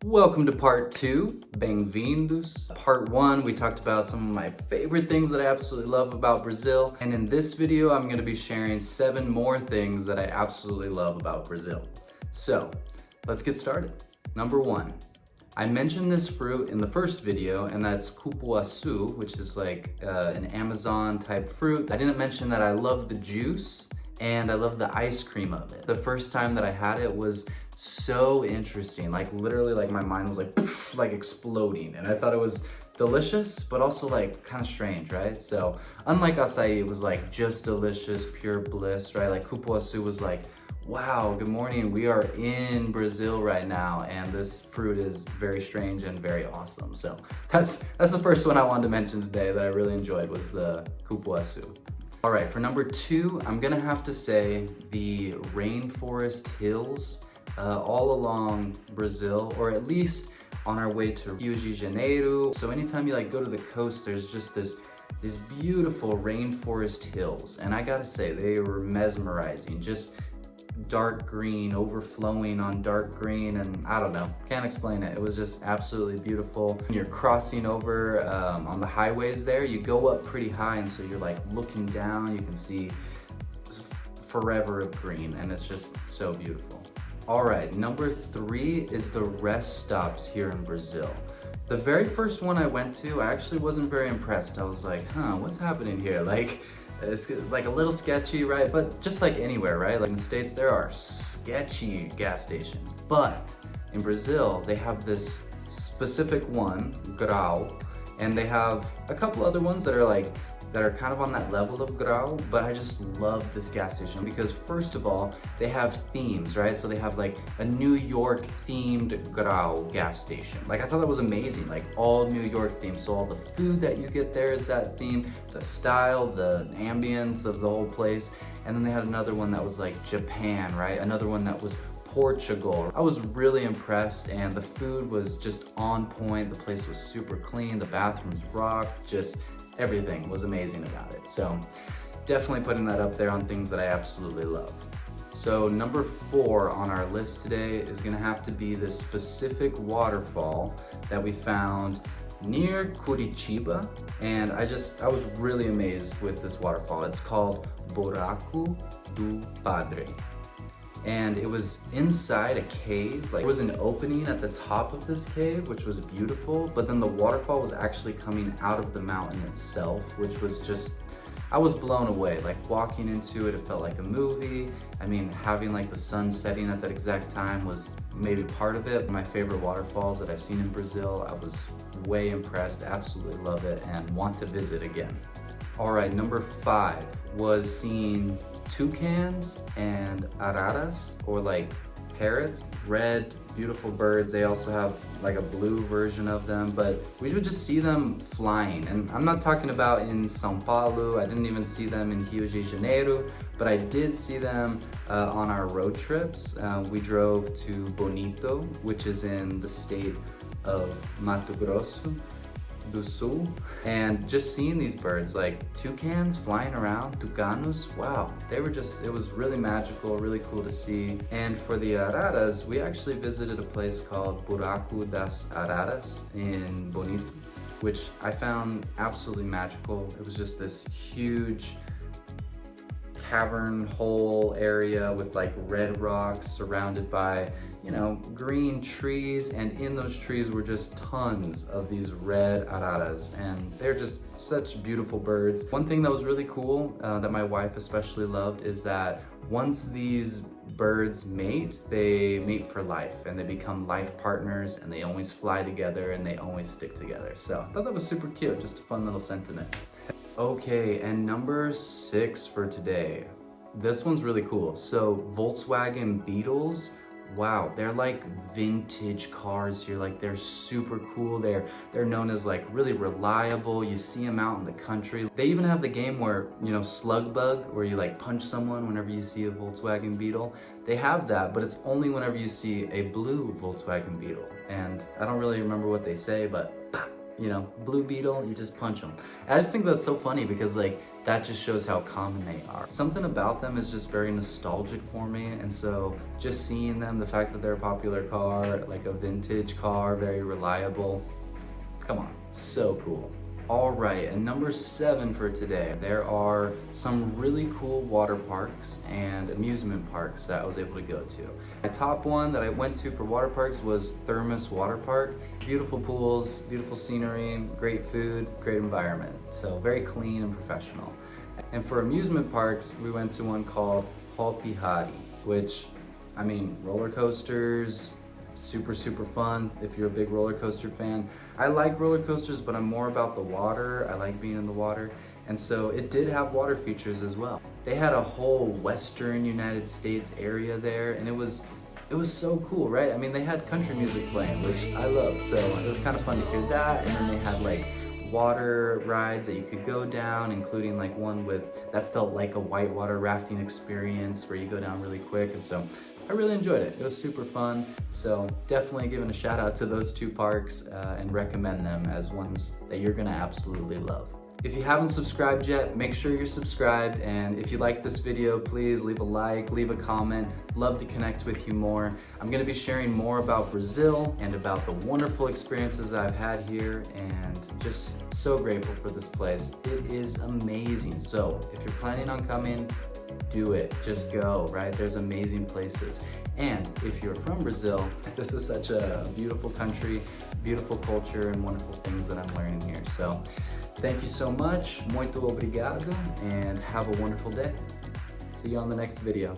Welcome to part two, bem-vindos. Part one, we talked about some of my favorite things that I absolutely love about Brazil. And in this video, I'm gonna be sharing 7 more things that I absolutely love about Brazil. So, let's get started. Number 1, I mentioned this fruit in the first video, and that's cupuaçu, which is like an Amazon type fruit. I didn't mention that I love the juice and I love the ice cream of it. The first time that I had it was so interesting, like literally like my mind was like exploding, and I thought it was delicious but also like kind of strange, right? So unlike acai, it was like just delicious, pure bliss, right? Like cupuaçu was like, wow, good morning, we are in Brazil right now, and this fruit is very strange and very awesome. So that's the first one I wanted to mention today that I really enjoyed, was the cupuaçu. All right, for number 2, I'm gonna have to say the rainforest hills all along Brazil, or at least on our way to Rio de Janeiro. So anytime you like go to the coast, there's just these beautiful rainforest hills, and I gotta say, they were mesmerizing. Just dark green overflowing on dark green, and I don't know, can't explain it. It was just absolutely beautiful. When you're crossing over on the highways there, you go up pretty high, and so you're like looking down, you can see forever of green, and it's just so beautiful. All right, number 3 is the rest stops here in Brazil. The very first one I went to, I actually wasn't very impressed. I was like, what's happening here? Like, it's like a little sketchy, right? But just like anywhere, right? Like in the States, there are sketchy gas stations. But in Brazil, they have this specific one, Grau, and they have a couple other ones that are kind of on that level of Grau, but I just love this gas station because first of all, they have themes, right? So they have like a New York themed Grau gas station. Like I thought that was amazing, like all New York themed. So all the food that you get there is that theme, the style, the ambience of the whole place. And then they had another one that was like Japan, right? Another one that was Portugal. I was really impressed, and the food was just on point. The place was super clean, the bathrooms rocked, just everything was amazing about it. So definitely putting that up there on things that I absolutely love. So number 4 on our list today is gonna have to be this specific waterfall that we found near Curitiba. And I was really amazed with this waterfall. It's called Buraco do Padre. And it was inside a cave. Like, there was an opening at the top of this cave, which was beautiful, but then the waterfall was actually coming out of the mountain itself, which was just, I was blown away. Like walking into it, it felt like a movie. I mean, having like the sun setting at that exact time was maybe part of it. My favorite waterfalls that I've seen in Brazil. I was way impressed, absolutely love it, and want to visit again. All right, number 5 was seeing toucans and araras, or like parrots, red, beautiful birds. They also have like a blue version of them, but we would just see them flying. And I'm not talking about in São Paulo. I didn't even see them in Rio de Janeiro, but I did see them on our road trips. We drove to Bonito, which is in the state of Mato Grosso do Sul, and just seeing these birds, like toucans flying around, tucanos, wow, it was really magical, really cool to see. And for the araras, we actually visited a place called Buraco das Araras in Bonito, which I found absolutely magical. It was just this huge cavern hole area with like red rocks surrounded by, you know, green trees, and in those trees were just tons of these red araras, and they're just such beautiful birds. One thing that was really cool that my wife especially loved is that once these birds mate, they mate for life, and they become life partners, and they always fly together and they always stick together. So I thought that was super cute, just a fun little sentiment. Okay, and number 6 for today. This one's really cool. So Volkswagen Beetles, wow, they're like vintage cars here. Like they're super cool. They're known as like really reliable. You see them out in the country. They even have the game where, you know, Slug Bug, where you like punch someone whenever you see a Volkswagen Beetle. They have that, but it's only whenever you see a blue Volkswagen Beetle. And I don't really remember what they say, but you know, blue beetle, you just punch them. And I just think that's so funny because like, that just shows how common they are. Something about them is just very nostalgic for me, and so just seeing them, the fact that they're a popular car, like a vintage car, very reliable, come on, so cool. All right, and number 7 for today, there are some really cool water parks and amusement parks that I was able to go to. My top one that I went to for water parks was Thermos Water Park. Beautiful pools, beautiful scenery, great food, great environment. So very clean and professional. And for amusement parks, we went to one called Hopi Hari, which, I mean, roller coasters, super fun if you're a big roller coaster fan. I like roller coasters, but I'm more about the water. I like being in the water. And so it did have water features as well. They had a whole Western United States area there, and it was so cool, right? I mean, they had country music playing, which I love. So it was kind of fun to hear that. And then they had like water rides that you could go down, including like one that felt like a whitewater rafting experience where you go down really quick. And so I really enjoyed it. It was super fun. So definitely giving a shout out to those 2 parks and recommend them as ones that you're gonna absolutely love. If you haven't subscribed yet, make sure you're subscribed, and if you like this video, please leave a like, leave a comment. Love to connect with you more. I'm gonna be sharing more about Brazil and about the wonderful experiences that I've had here, and just so grateful for this place. It is amazing. So if you're planning on coming, do it, just go, right? There's amazing places. And if you're from Brazil, this is such a beautiful country, beautiful culture, and wonderful things that I'm learning here. So thank you so much, muito obrigado, and have a wonderful day. See you on the next video.